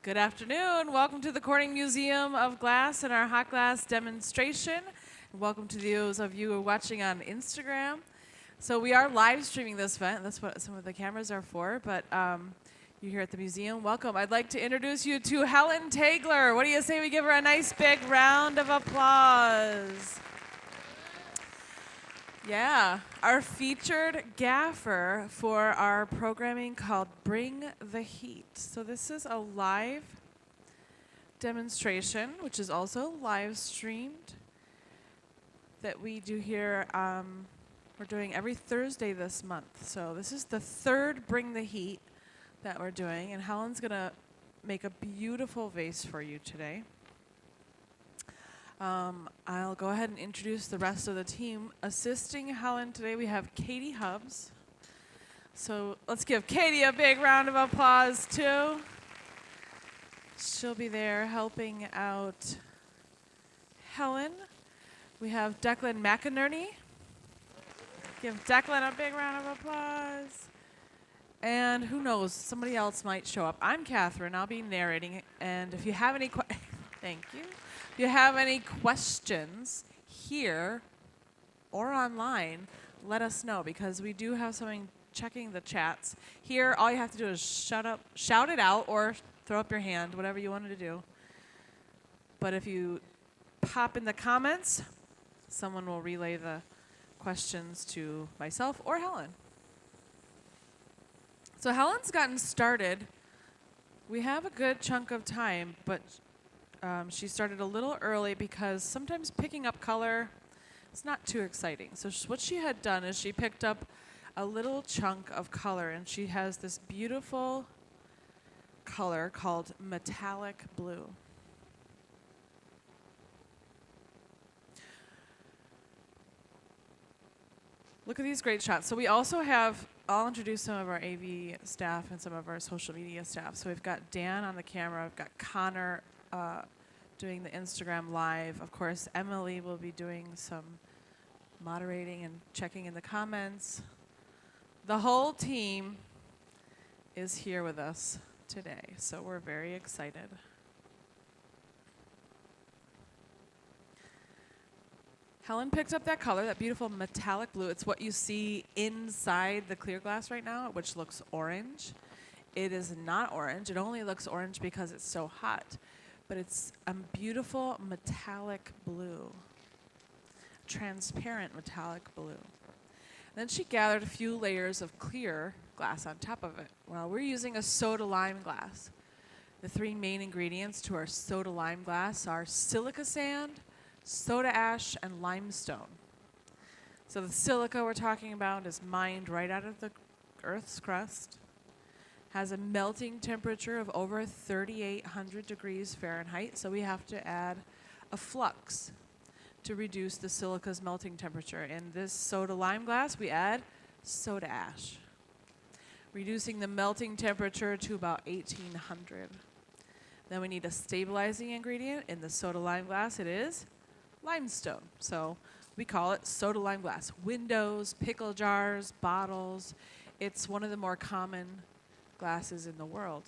Good afternoon. Welcome to the Corning Museum of Glass and our hot glass demonstration. And welcome to those of you who are watching on Instagram. So we are live streaming this event. That's what some of the cameras are for, but you're here at the museum. Welcome. I'd like to introduce you to Helen Tegeler. What do you say we give her a nice big round of applause? Yeah, our featured gaffer for our programming called Bring the Heat. So this is a live demonstration, which is also live streamed, that we do here. We're doing every Thursday this month. So this is the third Bring the Heat that we're doing, and Helen's gonna make a beautiful vase for you today. I'll go ahead and introduce the rest of the team. Assisting Helen today, we have Katie Hubbs. So let's give Katie a big round of applause, too. She'll be there helping out Helen. We have Declan McInerney. Give Declan a big round of applause. And who knows, somebody else might show up. I'm Catherine. I'll be narrating it. And if you have any thank you. If you have any questions here or online, let us know, because we do have something checking the chats. Here, all you have to do is shout it out, or throw up your hand, whatever you wanted to do. But if you pop in the comments, someone will relay the questions to myself or Helen. So Helen's gotten started. We have a good chunk of time, but she started a little early because sometimes picking up color is not too exciting. So what she had done is she picked up a little chunk of color, and she has this beautiful color called metallic blue. Look at these great shots. So we also have, I'll introduce some of our AV staff and some of our social media staff. So we've got Dan on the camera, we've got Connor doing the Instagram live. Of course, Emily will be doing some moderating and checking in the comments. The whole team is here with us today, so we're very excited. Helen picked up that color, that beautiful metallic blue. It's what you see inside the clear glass right now, which looks orange. It is not orange. It only looks orange because it's so hot. But it's a beautiful metallic blue, transparent metallic blue. Then she gathered a few layers of clear glass on top of it. Well, we're using a soda lime glass. The three main ingredients to our soda lime glass are silica sand, soda ash, and limestone. So the silica we're talking about is mined right out of the Earth's crust, has a melting temperature of over 3,800 degrees Fahrenheit, so we have to add a flux to reduce the silica's melting temperature. In this soda lime glass, we add soda ash, reducing the melting temperature to about 1,800. Then we need a stabilizing ingredient. In the soda lime glass, it is limestone. So we call it soda lime glass. Windows, pickle jars, bottles. It's one of the more common glasses in the world.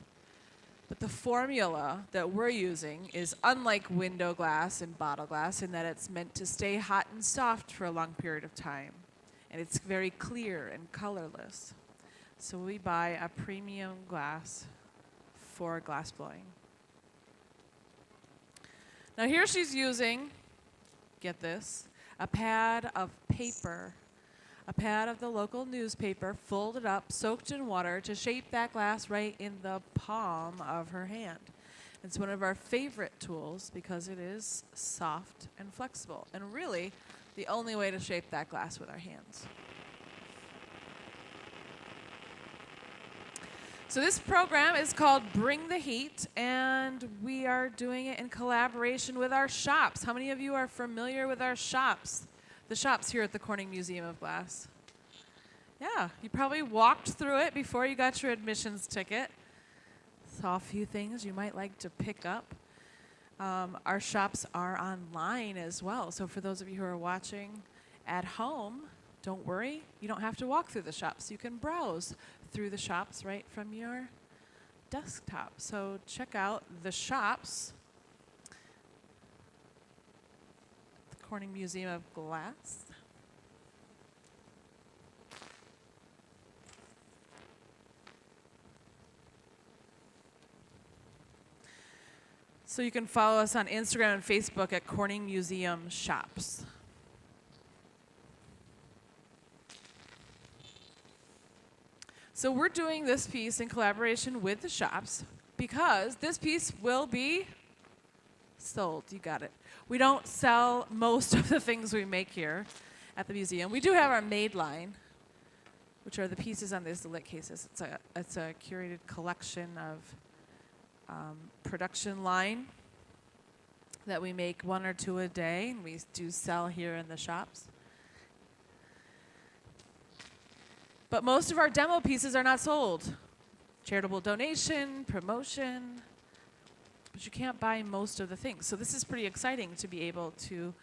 But the formula that we're using is unlike window glass and bottle glass in that it's meant to stay hot and soft for a long period of time. And it's very clear and colorless. So we buy a premium glass for glass blowing. Now here she's using, get this, a pad of paper. A pad of the local newspaper, folded up, soaked in water to shape that glass right in the palm of her hand. It's one of our favorite tools because it is soft and flexible, and really the only way to shape that glass with our hands. So this program is called Bring the Heat, and we are doing it in collaboration with our shops. How many of you are familiar with our shops? The shops here at the Corning Museum of Glass. Yeah, you probably walked through it before you got your admissions ticket. Saw a few things you might like to pick up. Our shops are online as well. So for those of you who are watching at home, don't worry. You don't have to walk through the shops. You can browse through the shops right from your desktop. So check out the shops, the Corning Museum of Glass. So you can follow us on Instagram and Facebook at Corning Museum Shops. So we're doing this piece in collaboration with the shops because this piece will be sold. You got it. We don't sell most of the things we make here at the museum. We do have our made line, which are the pieces on these lit cases. It's a curated collection of production line that we make 1 or 2 a day, and we do sell here in the shops. But most of our demo pieces are not sold. Charitable donation, promotion, but you can't buy most of the things. So this is pretty exciting to be able to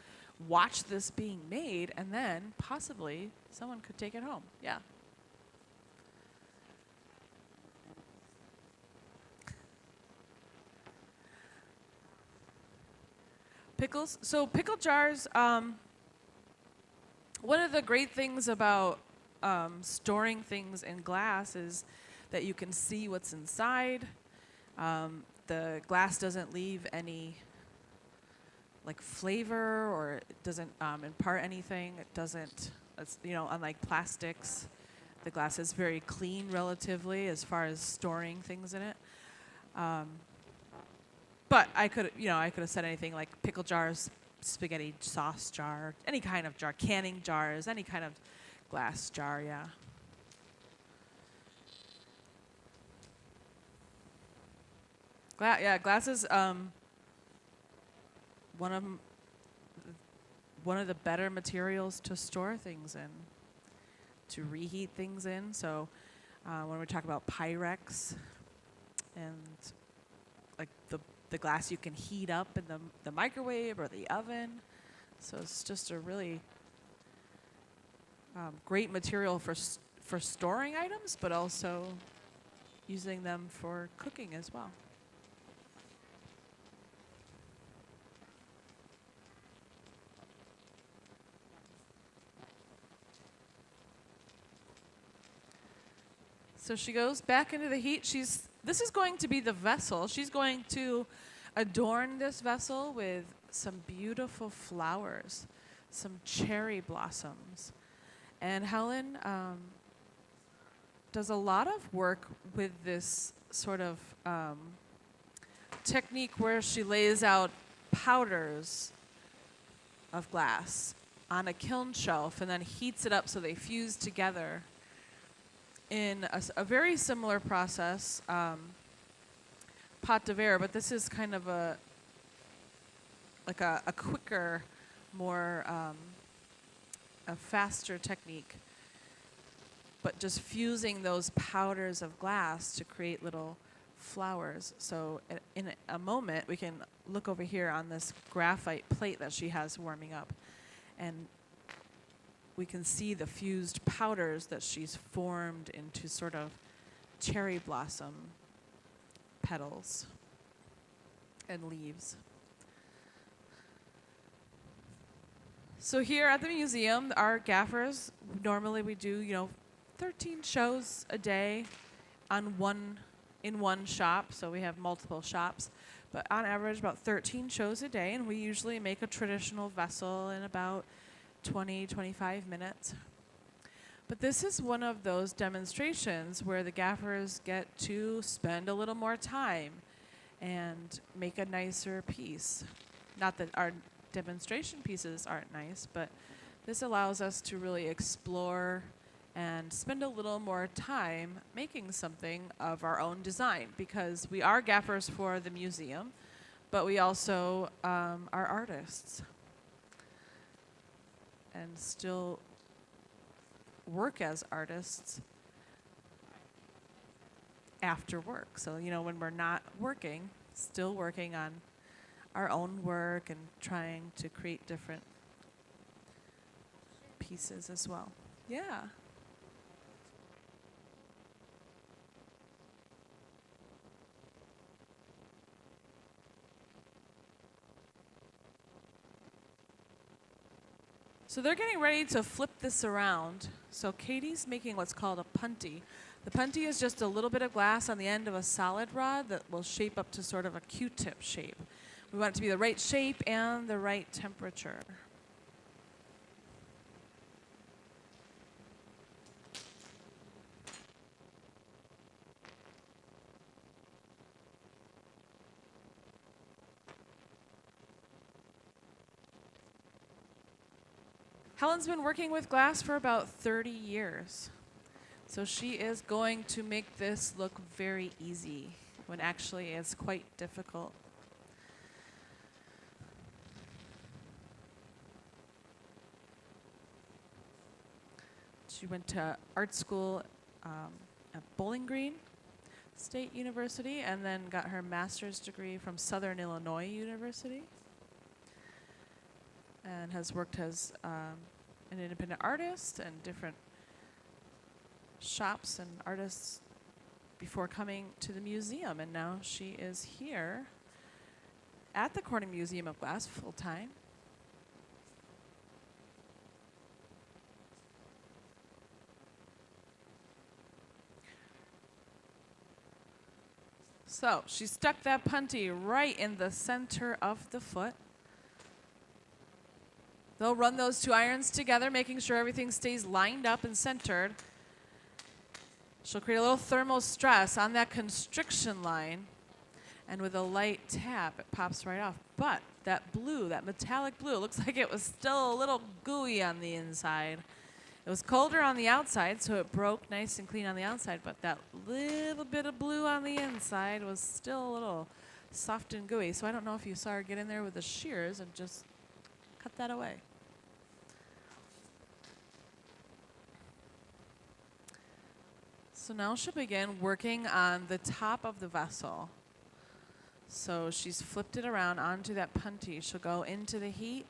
watch this being made, and then possibly someone could take it home. Yeah. Pickles. So pickle jars, one of the great things about storing things in glass is that you can see what's inside. The glass doesn't leave any like flavor, or it doesn't impart anything. It doesn't, it's, unlike plastics, the glass is very clean relatively as far as storing things in it. But I could have said anything like pickle jars, spaghetti sauce jar, any kind of jar, canning jars, any kind of glass jar, yeah. Glass is one of the better materials to store things in, to reheat things in. So when we talk about Pyrex and like the glass you can heat up in the microwave or the oven. So it's just a really great material for storing items, but also using them for cooking as well. So she goes back into the heat. This is going to be the vessel. She's going to adorn this vessel with some beautiful flowers, some cherry blossoms. And Helen does a lot of work with this sort of technique where she lays out powders of glass on a kiln shelf and then heats it up so they fuse together in a very similar process, pot de verre, but this is kind of a quicker, more a faster technique, but just fusing those powders of glass to create little flowers. So in a moment, we can look over here on this graphite plate that she has warming up, and we can see the fused powders that she's formed into sort of cherry blossom petals and leaves. So here at the museum, our gaffers, normally we do, 13 shows a day in one shop. So we have multiple shops, but on average about 13 shows a day, and we usually make a traditional vessel in about 20, 25 minutes. But this is one of those demonstrations where the gaffers get to spend a little more time and make a nicer piece. Not that our demonstration pieces aren't nice, but this allows us to really explore and spend a little more time making something of our own design, because we are gaffers for the museum, but we also are artists and still work as artists after work. So, when we're not working, still working on our own work and trying to create different pieces as well. Yeah. So they're getting ready to flip this around. So Katie's making what's called a punty. The punty is just a little bit of glass on the end of a solid rod that will shape up to sort of a Q-tip shape. We want it to be the right shape and the right temperature. Helen's been working with glass for about 30 years. So she is going to make this look very easy when actually it's quite difficult. She went to art school at Bowling Green State University and then got her master's degree from Southern Illinois University, and has worked as an independent artist and different shops and artists before coming to the museum. And now she is here at the Corning Museum of Glass full time. So she stuck that punty right in the center of the foot. They'll run those two irons together, making sure everything stays lined up and centered. She'll create a little thermal stress on that constriction line, and with a light tap, it pops right off. But that blue, that metallic blue, looks like it was still a little gooey on the inside. It was colder on the outside, so it broke nice and clean on the outside, but that little bit of blue on the inside was still a little soft and gooey. So I don't know if you saw her get in there with the shears and just cut that away. So now she'll begin working on the top of the vessel. So she's flipped it around onto that punty. She'll go into the heat.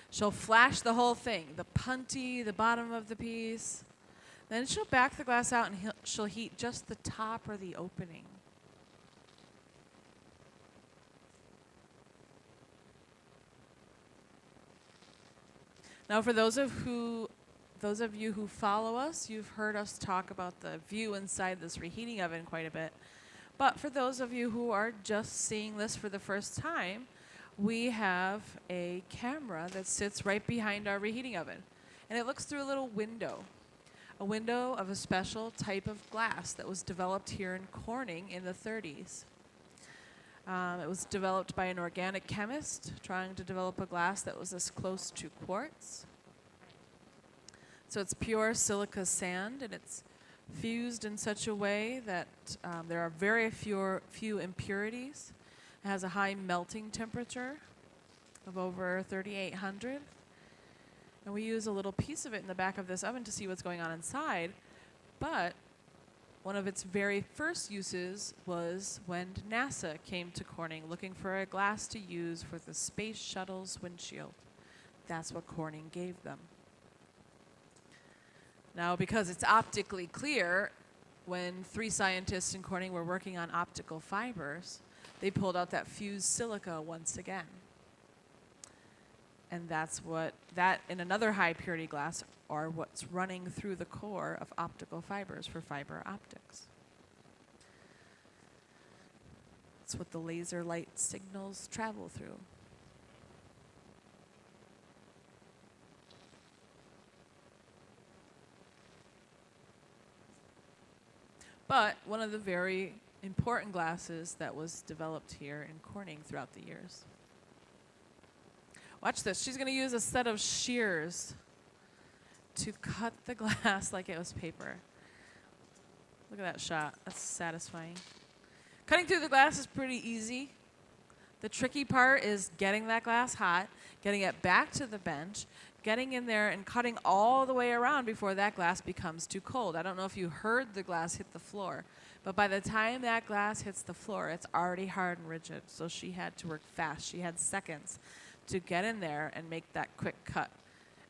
She'll flash the whole thing, the punty, the bottom of the piece. Then she'll back the glass out and she'll heat just the top or the opening. Now for those of you who follow us, you've heard us talk about the view inside this reheating oven quite a bit. But for those of you who are just seeing this for the first time, we have a camera that sits right behind our reheating oven. And it looks through a little window. A window of a special type of glass that was developed here in Corning in the 30s. It was developed by an organic chemist trying to develop a glass that was as close to quartz. So it's pure silica sand, and it's fused in such a way that there are very few impurities. It has a high melting temperature of over 3,800. And we use a little piece of it in the back of this oven to see what's going on inside. But one of its very first uses was when NASA came to Corning looking for a glass to use for the space shuttle's windshield. That's what Corning gave them. Now, because it's optically clear, when 3 scientists in Corning were working on optical fibers, they pulled out that fused silica once again. And that's what, that and another high purity glass are what's running through the core of optical fibers for fiber optics. It's what the laser light signals travel through. But one of the very important glasses that was developed here in Corning throughout the years. Watch this. She's going to use a set of shears to cut the glass like it was paper. Look at that shot. That's satisfying. Cutting through the glass is pretty easy. The tricky part is getting that glass hot, getting it back to the bench, getting in there and cutting all the way around before that glass becomes too cold. I don't know if you heard the glass hit the floor, but by the time that glass hits the floor, it's already hard and rigid. So she had to work fast. She had seconds to get in there and make that quick cut.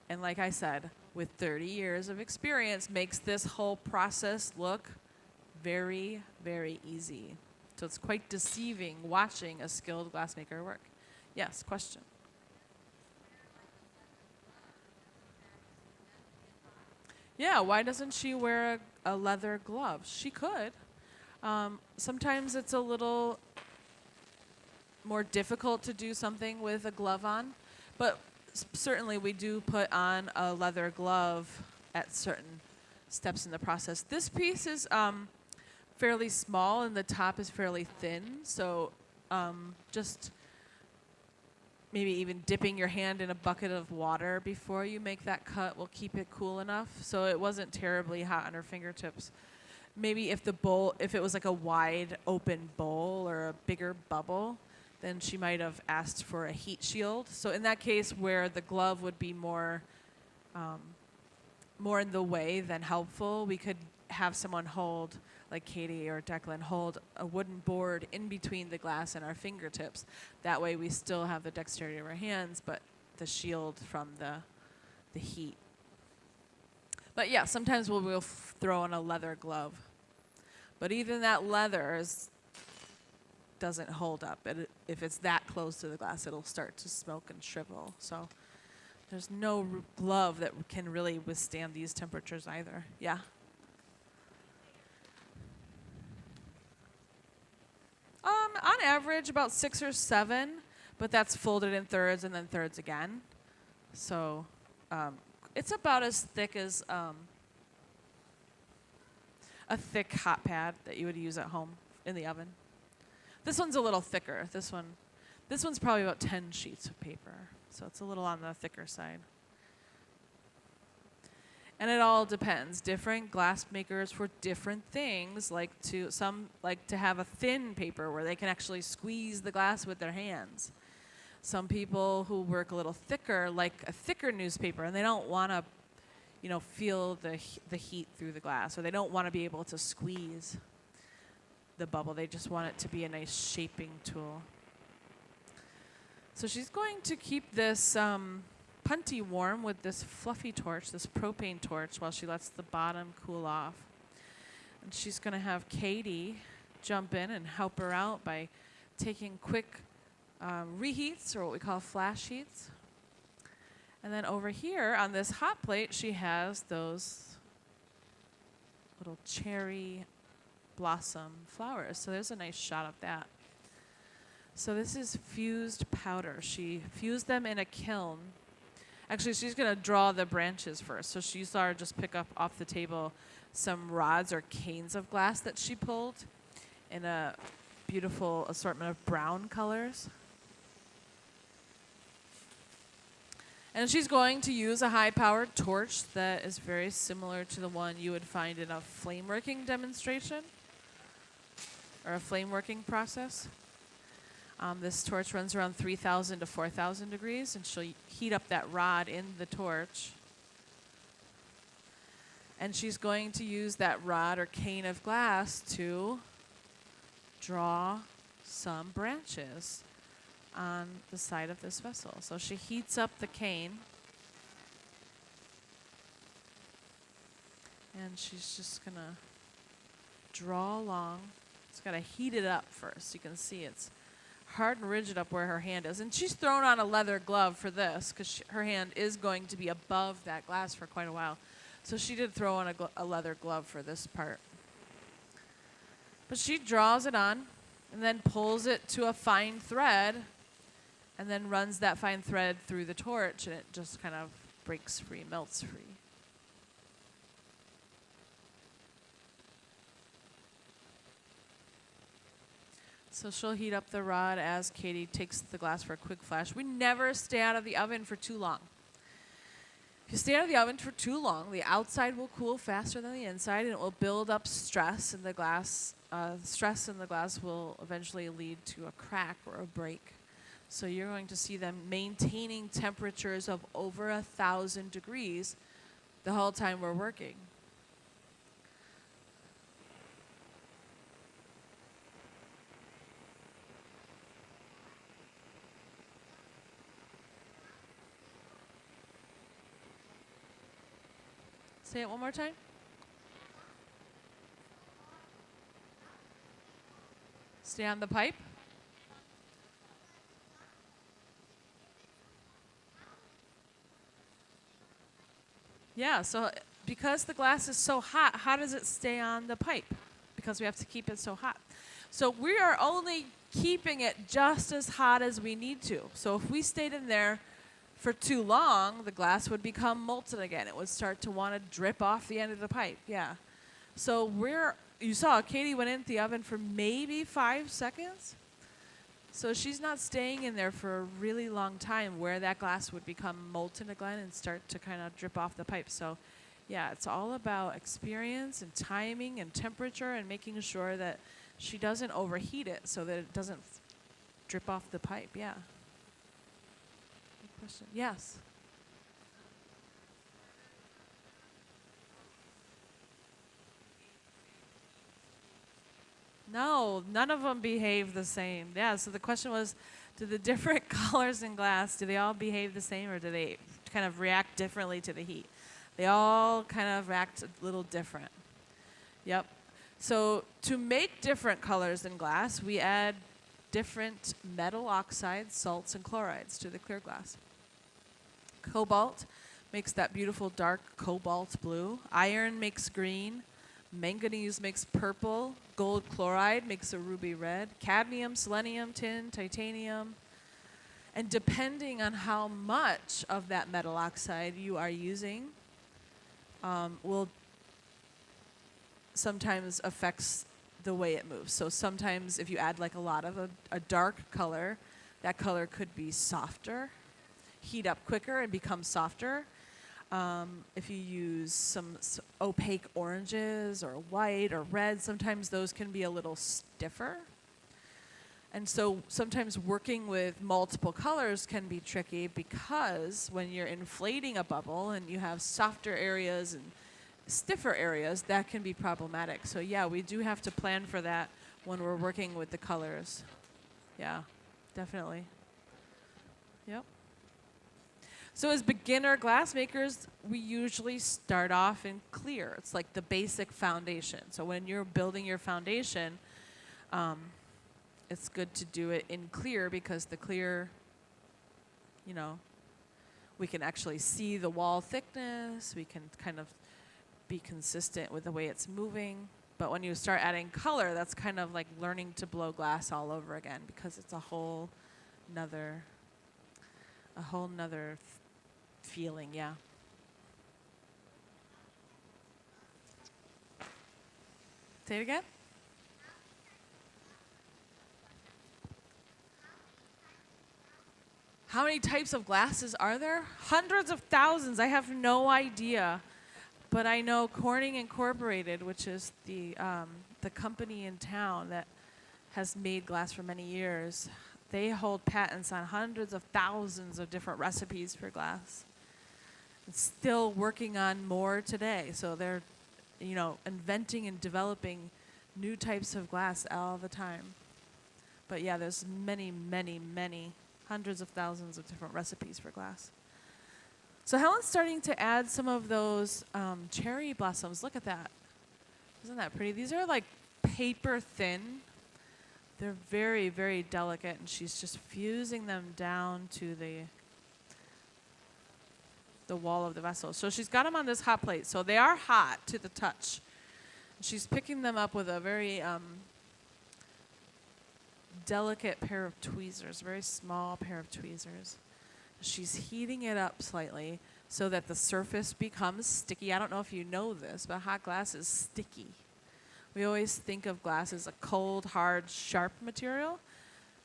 And like I said, with 30 years of experience, makes this whole process look very, very easy. So it's quite deceiving watching a skilled glassmaker work. Yes, question? Yeah, why doesn't she wear a leather glove? She could. Sometimes it's a little more difficult to do something with a glove on, but certainly we do put on a leather glove at certain steps in the process. This piece is fairly small and the top is fairly thin, so just maybe even dipping your hand in a bucket of water before you make that cut will keep it cool enough so it wasn't terribly hot on her fingertips. Maybe if it was like a wide open bowl or a bigger bubble, then she might have asked for a heat shield. So in that case where the glove would be more in the way than helpful, we could have someone hold, like Katie or Declan, hold a wooden board in between the glass and our fingertips. That way we still have the dexterity of our hands, but the shield from the heat. But yeah, sometimes we'll throw in a leather glove. But even that leather doesn't hold up. If it's that close to the glass, it'll start to smoke and shrivel. So there's no glove that can really withstand these temperatures either. Yeah? On average, about 6 or 7, but that's folded in thirds and then thirds again. So it's about as thick as a thick hot pad that you would use at home in the oven. This one's a little thicker. This one's probably about 10 sheets of paper, so it's a little on the thicker side. And it all depends. Different glass makers for different things some like to have a thin paper where they can actually squeeze the glass with their hands. Some people who work a little thicker like a thicker newspaper, and they don't want to, feel the heat through the glass, or they don't want to be able to squeeze the bubble. They just want it to be a nice shaping tool. So she's going to keep this punty warm with this fluffy torch, this propane torch, while she lets the bottom cool off. And she's going to have Katie jump in and help her out by taking quick reheats, or what we call flash heats. And then over here on this hot plate, she has those little cherry blossom flowers. So there's a nice shot of that. So this is fused powder. She fused them in a kiln. Actually, she's going to draw the branches first. So you saw her just pick up off the table some rods or canes of glass that she pulled in a beautiful assortment of brown colors. And she's going to use a high-powered torch that is very similar to the one you would find in a flame working demonstration or a flame working process. This torch runs around 3,000 to 4,000 degrees, and she'll heat up that rod in the torch. And she's going to use that rod or cane of glass to draw some branches on the side of this vessel. So she heats up the cane, and she's just going to draw along. It's got to heat it up first. You can see it's hard and rigid up where her hand is. And she's thrown on a leather glove for this because her hand is going to be above that glass for quite a while. So she did throw on a leather glove for this part. But she draws it on and then pulls it to a fine thread and then runs that fine thread through the torch, and it just kind of breaks free, melts free. So she'll heat up the rod as Katie takes the glass for a quick flash. We never stay out of the oven for too long. If you stay out of the oven for too long, the outside will cool faster than the inside, and it will build up stress in the glass. Stress in the glass will eventually lead to a crack or a break. So you're going to see them maintaining temperatures of over 1,000 degrees the whole time we're working. Say it one more time. Stay on the pipe. Yeah, so because the glass is so hot, how does it stay on the pipe? Because we have to keep it so hot. So we are only keeping it just as hot as we need to. So if we stayed in there for too long, the glass would become molten again. It would start to want to drip off the end of the pipe. Yeah. So you saw Katie went into the oven for maybe 5 seconds. So she's not staying in there for a really long time where that glass would become molten again and start to kind of drip off the pipe. So yeah, it's all about experience and timing and temperature and making sure that she doesn't overheat it so that it doesn't drip off the pipe. Yeah. Good question. Yes. No, none of them behave the same. Yeah, so the question was, do the different colors in glass, do they all behave the same or do they kind of react differently to the heat? They all kind of react a little different. Yep. So to make different colors in glass, we add different metal oxides, salts, and chlorides to the clear glass. Cobalt makes that beautiful dark cobalt blue. Iron makes green. Manganese makes purple. Gold chloride makes a ruby red. Cadmium, selenium, tin, titanium. And depending on how much of that metal oxide you are using, will sometimes affects the way it moves. So sometimes if you add like a lot of a dark color, that color could be softer, heat up quicker and become softer. If you use some opaque oranges or white or red, sometimes those can be a little stiffer. And so sometimes working with multiple colors can be tricky because when you're inflating a bubble and you have softer areas and stiffer areas, that can be problematic. So yeah, we do have to plan for that when we're working with the colors. Yeah, definitely. Yep. So as beginner glassmakers, we usually start off in clear. It's like the basic foundation. So when you're building your foundation, it's good to do it in clear because the clear, we can actually see the wall thickness. We can kind of be consistent with the way it's moving. But when you start adding color, that's kind of like learning to blow glass all over again because it's a whole nother feeling, yeah. Say it again. How many types of glasses are there? Hundreds of thousands. I have no idea. But I know Corning Incorporated, which is the company in town that has made glass for many years, they hold patents on hundreds of thousands of different recipes for glass. It's still working on more today. So they're, inventing and developing new types of glass all the time. But yeah, there's many, many, many hundreds of thousands of different recipes for glass. So Helen's starting to add some of those cherry blossoms. Look at that. Isn't that pretty? These are like paper thin. They're very, very delicate, and she's just fusing them down to the wall of the vessel. So she's got them on this hot plate. So they are hot to the touch. She's picking them up with a very delicate pair of tweezers, very small pair of tweezers. She's heating it up slightly so that the surface becomes sticky. I don't know if you know this, but hot glass is sticky. We always think of glass as a cold, hard, sharp material.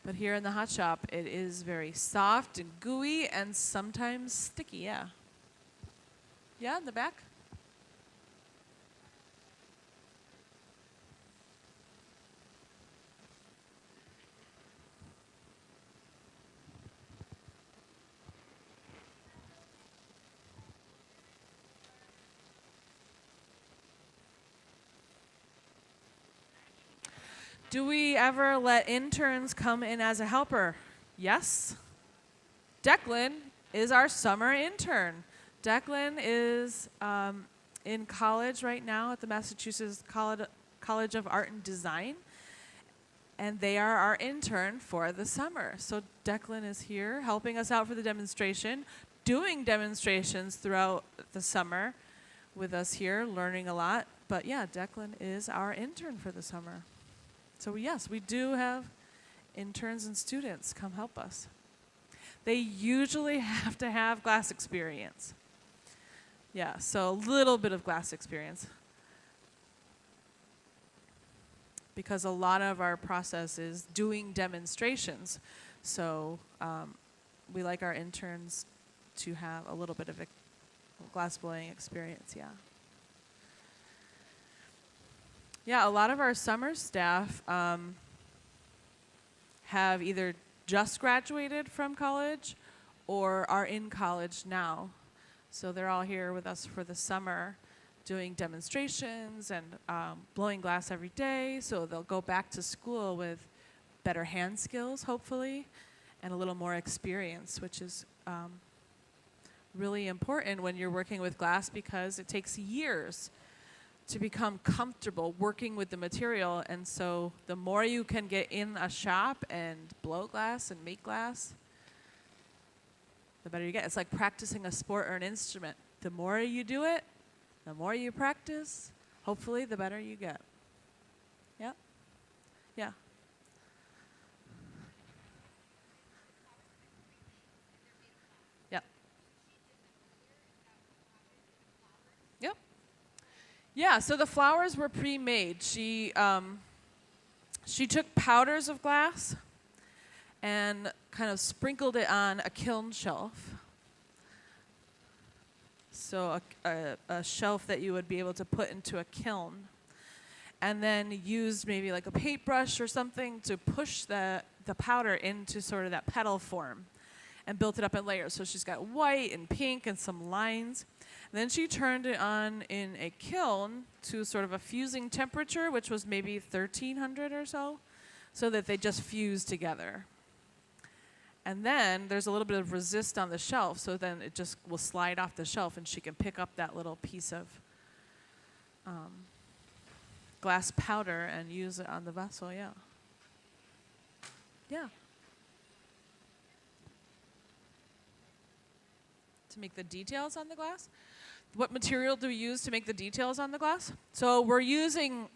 But here in the hot shop, it is very soft and gooey and sometimes sticky, yeah. Yeah, in the back? Do we ever let interns come in as a helper? Yes. Declan is our summer intern. Declan is in college right now at the Massachusetts College of Art and Design, and they are our intern for the summer. So Declan is here helping us out for the demonstration, doing demonstrations throughout the summer with us here, learning a lot. But yeah, Declan is our intern for the summer. So yes, we do have interns and students come help us. They usually have to have glass experience. Yeah, so a little bit of glass experience. Because a lot of our process is doing demonstrations. So we like our interns to have a little bit of a glass blowing experience, yeah. Yeah, a lot of our summer staff have either just graduated from college or are in college now. So they're all here with us for the summer doing demonstrations and blowing glass every day. So they'll go back to school with better hand skills, hopefully, and a little more experience, which is really important when you're working with glass because it takes years to become comfortable working with the material. And so the more you can get in a shop and blow glass and make glass, the better you get. It's like practicing a sport or an instrument. The more you do it, the more you practice, hopefully the better you get. Yeah? Yeah. Yep. Yep. Yeah, so the flowers were pre-made. She took powders of glass and kind of sprinkled it on a kiln shelf. So a shelf that you would be able to put into a kiln. And then used maybe like a paintbrush or something to push the powder into sort of that petal form and built it up in layers. So she's got white and pink and some lines. And then she turned it on in a kiln to sort of a fusing temperature, which was maybe 1300 or so that they just fuse together. And then there's a little bit of resist on the shelf, so then it just will slide off the shelf and she can pick up that little piece of glass powder and use it on the vessel, yeah. Yeah. To make the details on the glass? What material do we use to make the details on the glass? So we're using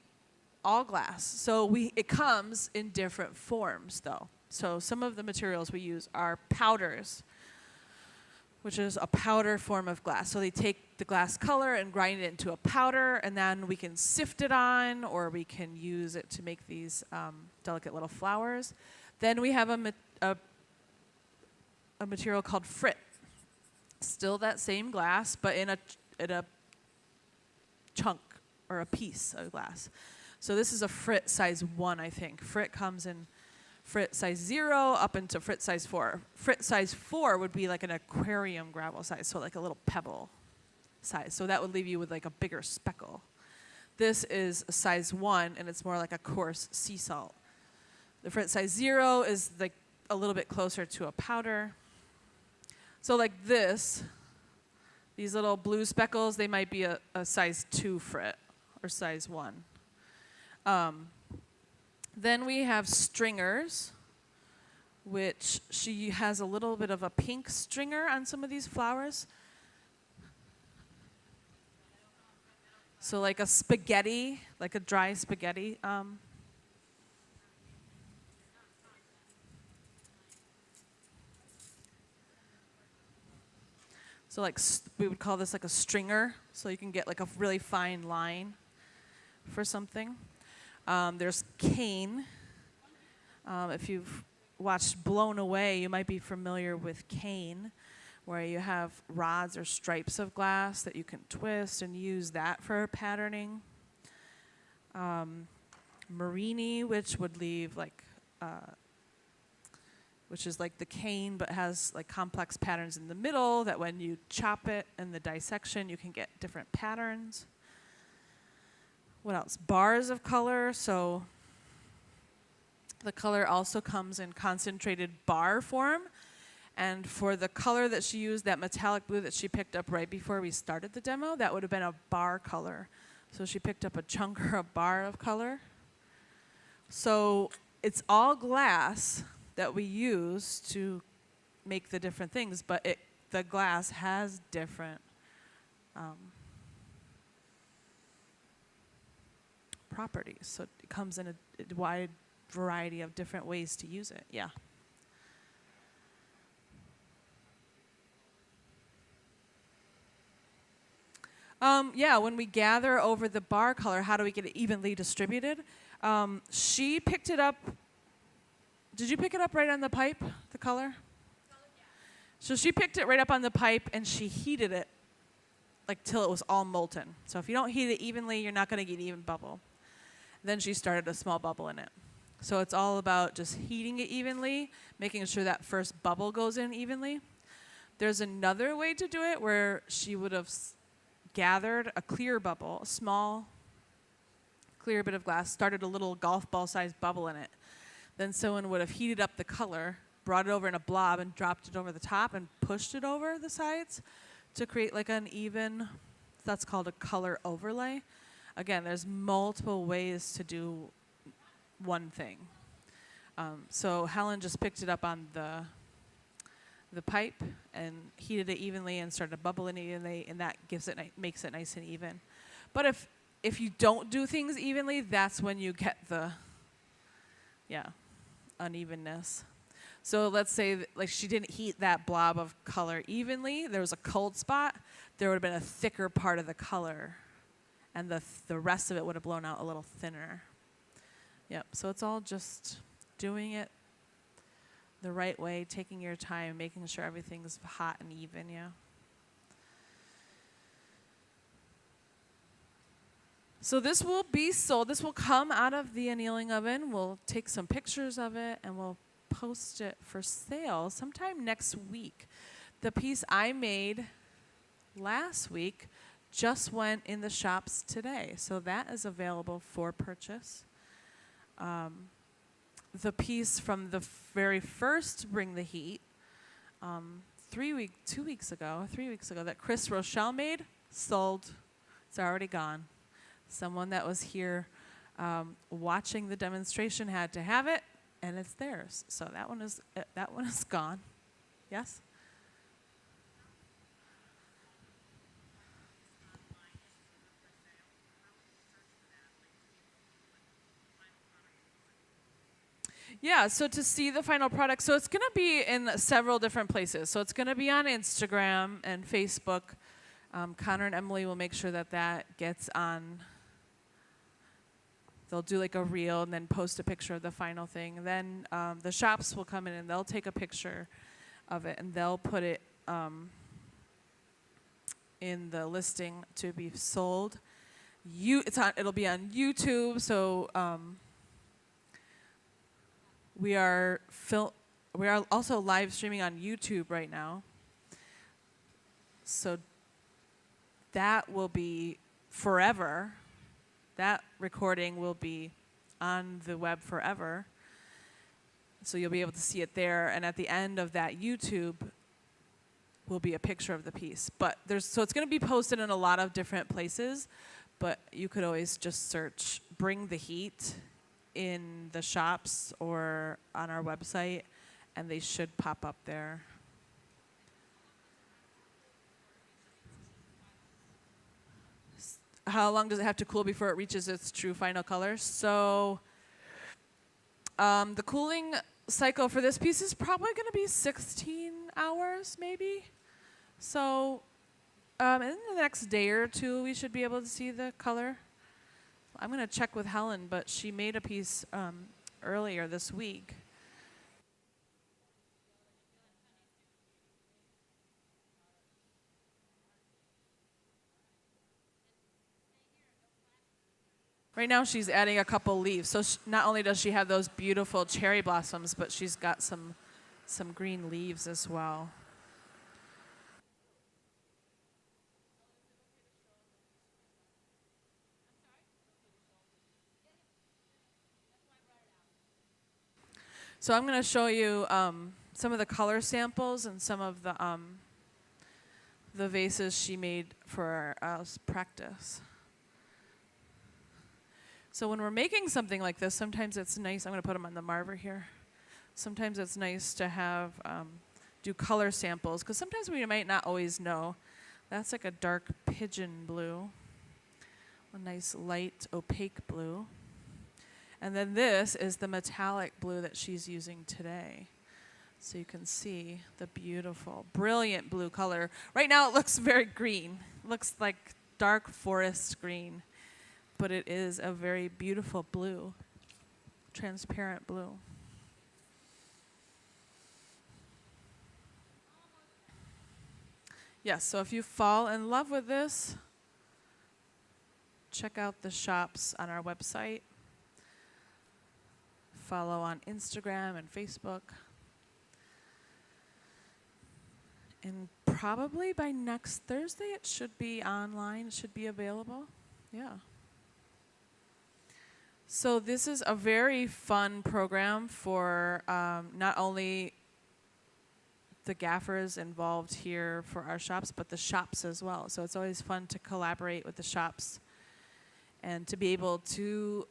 all glass. So it comes in different forms, though. So some of the materials we use are powders, which is a powder form of glass. So they take the glass color and grind it into a powder, and then we can sift it on, or we can use it to make these delicate little flowers. Then we have a material called frit. Still that same glass, but in a chunk or a piece of glass. So this is a frit size 1, I think. Frit comes in frit size 0 up into frit size 4. Frit size 4 would be like an aquarium gravel size, so like a little pebble size. So that would leave you with like a bigger speckle. This is a size 1, and it's more like a coarse sea salt. The frit size 0 is like a little bit closer to a powder. So like this, these little blue speckles, they might be a size 2 frit or size 1. Then we have stringers, which she has a little bit of a pink stringer on some of these flowers. So like a spaghetti, like a dry spaghetti. So like we would call this like a stringer, so you can get like a really fine line for something. There's cane. If you've watched Blown Away, you might be familiar with cane, where you have rods or stripes of glass that you can twist and use that for patterning. Marini, which would leave like, which is like the cane but has like complex patterns in the middle that when you chop it in the dissection, you can get different patterns. What else? Bars of color. So the color also comes in concentrated bar form. And for the color that she used, that metallic blue that she picked up right before we started the demo, that would have been a bar color. So she picked up a chunk or a bar of color. So it's all glass that we use to make the different things, but the glass has different properties. So it comes in a wide variety of different ways to use it. Yeah. Yeah, when we gather over the bar color, how do we get it evenly distributed? She picked it up. Did you pick it up right on the pipe, the color? So she picked it right up on the pipe and she heated it like till it was all molten. So if you don't heat it evenly, you're not going to get even bubble. Then she started a small bubble in it. So it's all about just heating it evenly, making sure that first bubble goes in evenly. There's another way to do it where she would have gathered a clear bubble, a small clear bit of glass, started a little golf ball sized bubble in it. Then someone would have heated up the color, brought it over in a blob and dropped it over the top and pushed it over the sides to create like an even, that's called a color overlay. Again, there's multiple ways to do one thing. So Helen just picked it up on the pipe and heated it evenly and started bubbling evenly, and that gives it makes it nice and even. But if you don't do things evenly, that's when you get the unevenness. So let's say like she didn't heat that blob of color evenly. There was a cold spot. There would have been a thicker part of the color, and the rest of it would have blown out a little thinner. Yep. So it's all just doing it the right way, taking your time, making sure everything's hot and even. Yeah. So this will be sold. This will come out of the annealing oven. We'll take some pictures of it and we'll post it for sale sometime next week. The piece I made last week just went in the shops today. So that is available for purchase. The piece from the very first Bring the Heat, 3 weeks ago, that Chris Rochelle made, sold. It's already gone. Someone that was here watching the demonstration had to have it, and it's theirs. So that one is gone. Yes? Yeah, so to see the final product, so it's going to be in several different places. So it's going to be on Instagram and Facebook. Connor and Emily will make sure that gets on. They'll do like a reel and then post a picture of the final thing. And then the shops will come in and they'll take a picture of it and they'll put it in the listing to be sold. It'll be on YouTube, so we are also live streaming on YouTube right now. So that will be forever. That recording will be on the web forever. So you'll be able to see it there. And at the end of that YouTube will be a picture of the piece. So it's going to be posted in a lot of different places. But you could always just search Bring the Heat in the shops or on our website, and they should pop up there. How long does it have to cool before it reaches its true final color? So the cooling cycle for this piece is probably going to be 16 hours, maybe. So in the next day or two, we should be able to see the color. I'm going to check with Helen, but she made a piece earlier this week. Right now she's adding a couple leaves. So not only does she have those beautiful cherry blossoms, but she's got some green leaves as well. So I'm going to show you some of the color samples and some of the vases she made for our practice. So when we're making something like this, sometimes it's nice. I'm going to put them on the marver here. Sometimes it's nice to have do color samples because sometimes we might not always know. That's like a dark pigeon blue. a nice light opaque blue. And then this is the metallic blue that she's using today. So you can see the beautiful, brilliant blue color. Right now it looks very green. It looks like dark forest green, but it is a very beautiful blue, transparent blue. Yes, so if you fall in love with this, check out the shops on our website. Follow on Instagram and Facebook. And probably by next Thursday it should be online, it should be available. Yeah. So this is a very fun program for not only the gaffers involved here for our shops, but the shops as well. So it's always fun to collaborate with the shops and to be able to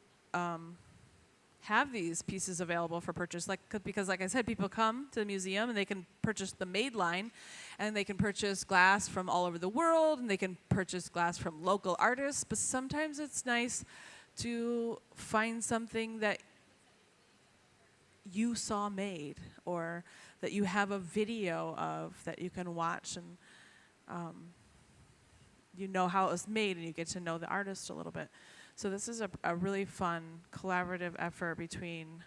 have these pieces available for purchase. Because like I said, people come to the museum and they can purchase the made line, and they can purchase glass from all over the world, and they can purchase glass from local artists, but sometimes it's nice to find something that you saw made, or that you have a video of that you can watch, and you know how it was made, and you get to know the artist a little bit. So this is a really fun collaborative effort between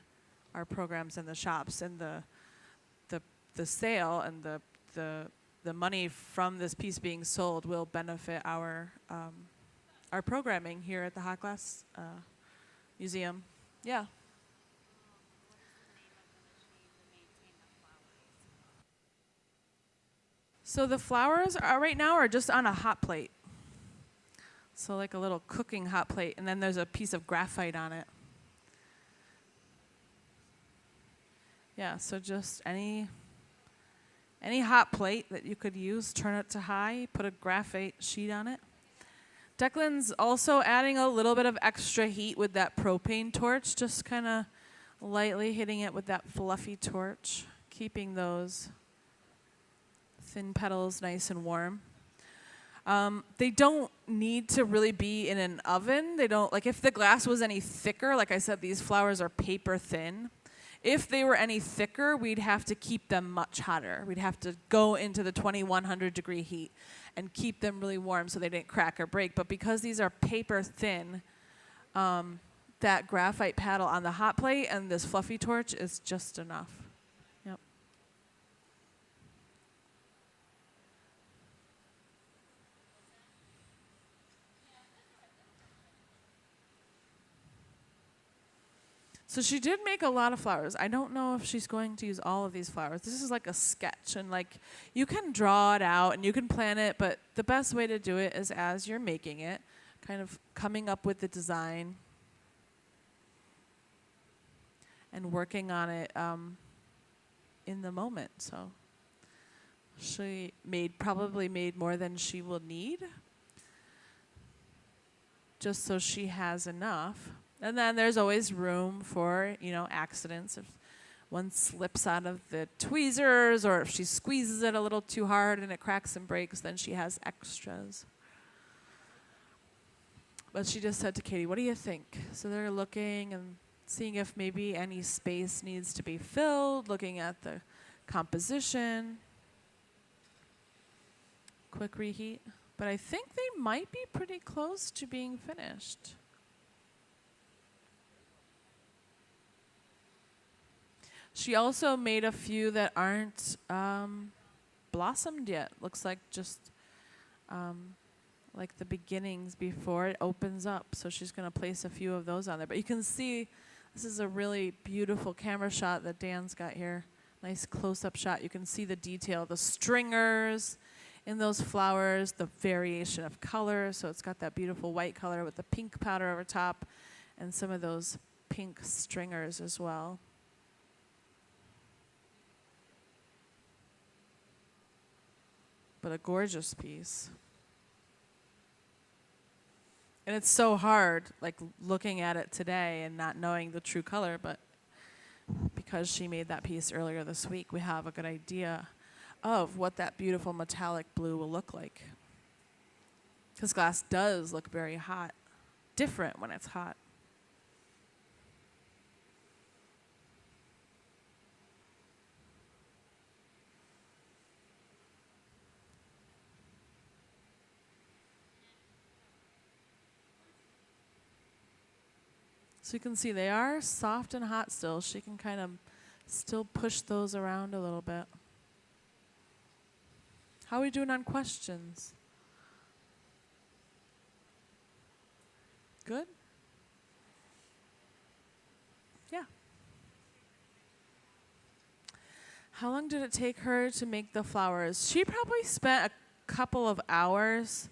our programs and the shops, and the sale and the money from this piece being sold will benefit our programming here at the Hot Glass Museum. Yeah. So the flowers are right now are just on a hot plate. So like a little cooking hot plate, and then there's a piece of graphite on it. Yeah, so just any hot plate that you could use, turn it to high, put a graphite sheet on it. Declan's also adding a little bit of extra heat with that propane torch, just kind of lightly hitting it with that fluffy torch, keeping those thin petals nice and warm. They don't need to really be in an oven. They don't, like if the glass was any thicker, like I said, these flowers are paper thin. If they were any thicker, we'd have to keep them much hotter. We'd have to go into the 2100 degree heat and keep them really warm so they didn't crack or break. But because these are paper thin, that graphite paddle on the hot plate and this fluffy torch is just enough. Yep. So she did make a lot of flowers. I don't know if she's going to use all of these flowers. This is like a sketch, and like you can draw it out and you can plan it, but the best way to do it is as you're making it, kind of coming up with the design and working on it in the moment. So she probably made more than she will need, just so she has enough. And then there's always room for, accidents. If one slips out of the tweezers, or if she squeezes it a little too hard and it cracks and breaks, then she has extras. But she just said to Katie, "What do you think?" So they're looking and seeing if maybe any space needs to be filled, looking at the composition. Quick reheat. But I think they might be pretty close to being finished. She also made a few that aren't blossomed yet. Looks like just like the beginnings before it opens up. So she's going to place a few of those on there. But you can see this is a really beautiful camera shot that Dan's got here. Nice close-up shot. You can see the detail, the stringers in those flowers, the variation of color. So it's got that beautiful white color with the pink powder over top, and some of those pink stringers as well. But a gorgeous piece. And it's so hard, like looking at it today and not knowing the true color, but because she made that piece earlier this week, we have a good idea of what that beautiful metallic blue will look like. Because glass does look very hot. different when it's hot. So you can see they are soft and hot still. She can kind of still push those around a little bit. How are we doing on questions? Good? Yeah. How long did it take her to make the flowers? She probably spent a couple of hours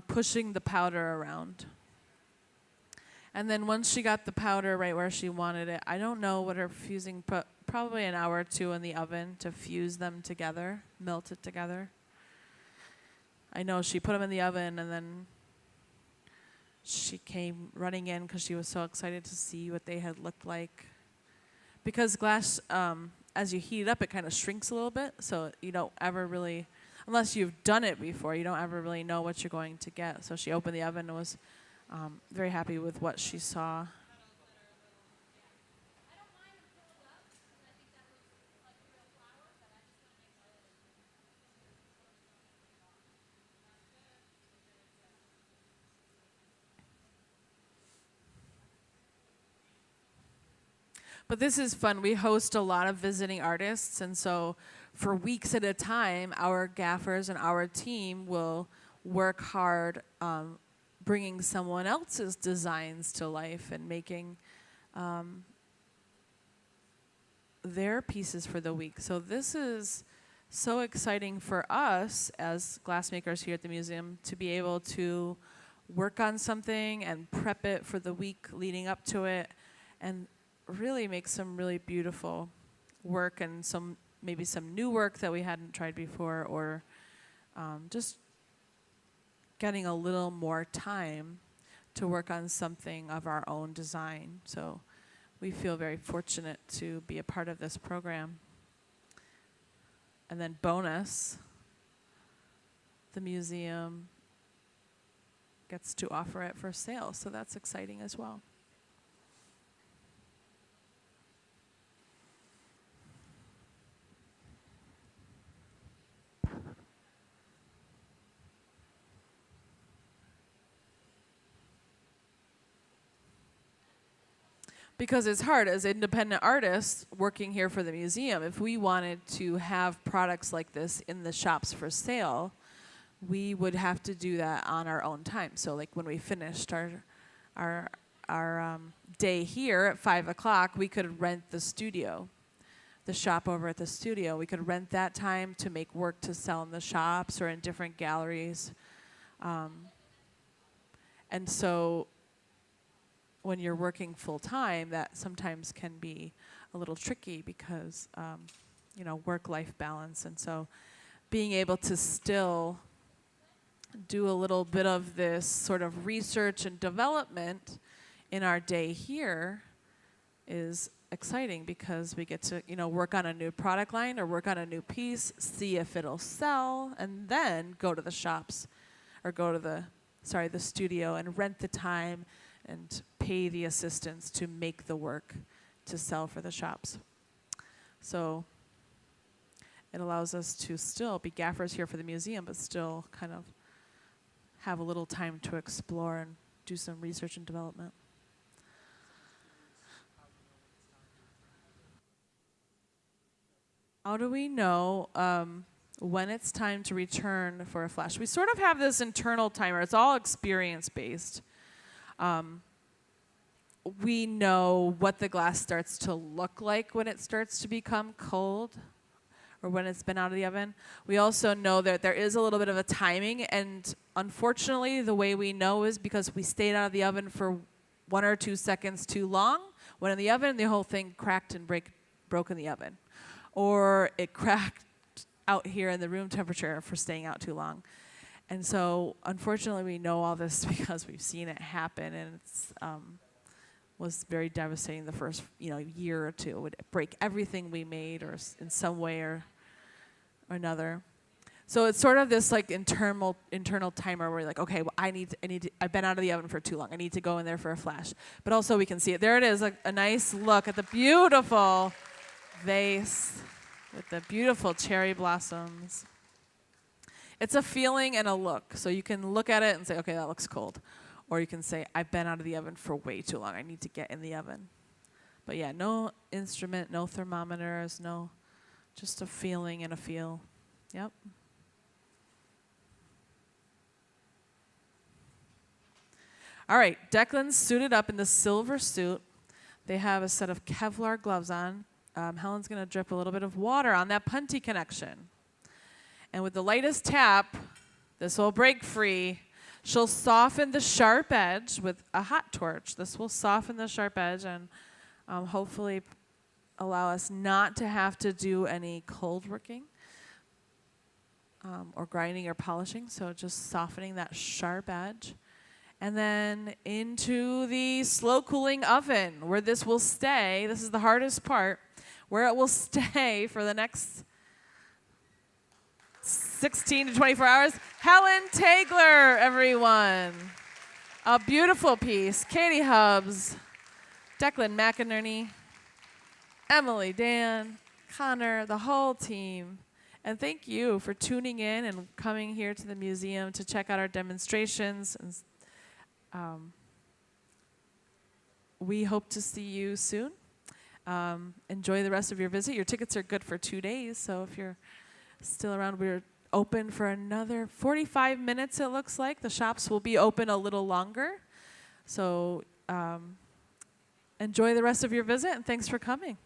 pushing the powder around. And then once she got the powder right where she wanted it, I don't know what her fusing, probably an hour or two in the oven to fuse them together, melt it together. I know she put them in the oven and then she came running in because she was so excited to see what they had looked like. Because glass, as you heat it up, it kind of shrinks a little bit, so you don't ever really, unless you've done it before, you don't ever really know what you're going to get. So she opened the oven and was very happy with what she saw. But this is fun. We host a lot of visiting artists, and so for weeks at a time, our gaffers and our team will work hard bringing someone else's designs to life and making their pieces for the week. So this is so exciting for us as glassmakers here at the museum to be able to work on something and prep it for the week leading up to it and really make some really beautiful work and maybe some new work that we hadn't tried before, or just getting a little more time to work on something of our own design. So we feel very fortunate to be a part of this program. And then bonus, the museum gets to offer it for sale, so that's exciting as well. Because it's hard as independent artists working here for the museum. If we wanted to have products like this in the shops for sale, we would have to do that on our own time. So like when we finished our day here at 5 o'clock, we could rent the studio, the shop over at the studio. We could rent that time to make work to sell in the shops or in different galleries. And so when you're working full time, that sometimes can be a little tricky because, work-life balance. And so being able to still do a little bit of this sort of research and development in our day here is exciting because we get to, work on a new product line or work on a new piece, see if it'll sell, and then go to the shops or go to the studio and rent the time and pay the assistants to make the work to sell for the shops. So it allows us to still be gaffers here for the museum, but still kind of have a little time to explore and do some research and development. How do we know when it's time to return for a flash? We sort of have this internal timer. It's all experience-based. We know what the glass starts to look like when it starts to become cold or when it's been out of the oven. We also know that there is a little bit of a timing, and unfortunately the way we know is because we stayed out of the oven for 1 or 2 seconds too long. Went in the oven, the whole thing cracked and broke in the oven. Or it cracked out here in the room temperature for staying out too long. And so unfortunately we know all this because we've seen it happen, and it's was very devastating the first year or two. It would break everything we made or in some way or another. So it's sort of this like internal timer where you're like, okay, well, I've been out of the oven for too long. I need to go in there for a flash. But also we can see it. There it is, a nice look at the beautiful vase with the beautiful cherry blossoms. It's a feeling and a look. So you can look at it and say, okay, that looks cold. Or you can say, I've been out of the oven for way too long. I need to get in the oven. But yeah, no instrument, no thermometers, just a feeling and a feel. Yep. All right, Declan's suited up in the silver suit. They have a set of Kevlar gloves on. Helen's going to drip a little bit of water on that punty connection. And with the lightest tap, this will break free. She'll soften the sharp edge with a hot torch. This will soften the sharp edge and hopefully allow us not to have to do any cold working or grinding or polishing. So just softening that sharp edge. And then into the slow cooling oven where this will stay. This is the hardest part, where it will stay for the next 16 to 24 hours. Helen Tegeler, everyone. A beautiful piece. Katie Hubbs, Declan McInerney, Emily, Dan, Connor, the whole team. And thank you for tuning in and coming here to the museum to check out our demonstrations. And we hope to see you soon. Enjoy the rest of your visit. Your tickets are good for 2 days, so if you're still around, we're open for another 45 minutes, it looks like. The shops will be open a little longer. So enjoy the rest of your visit, and thanks for coming.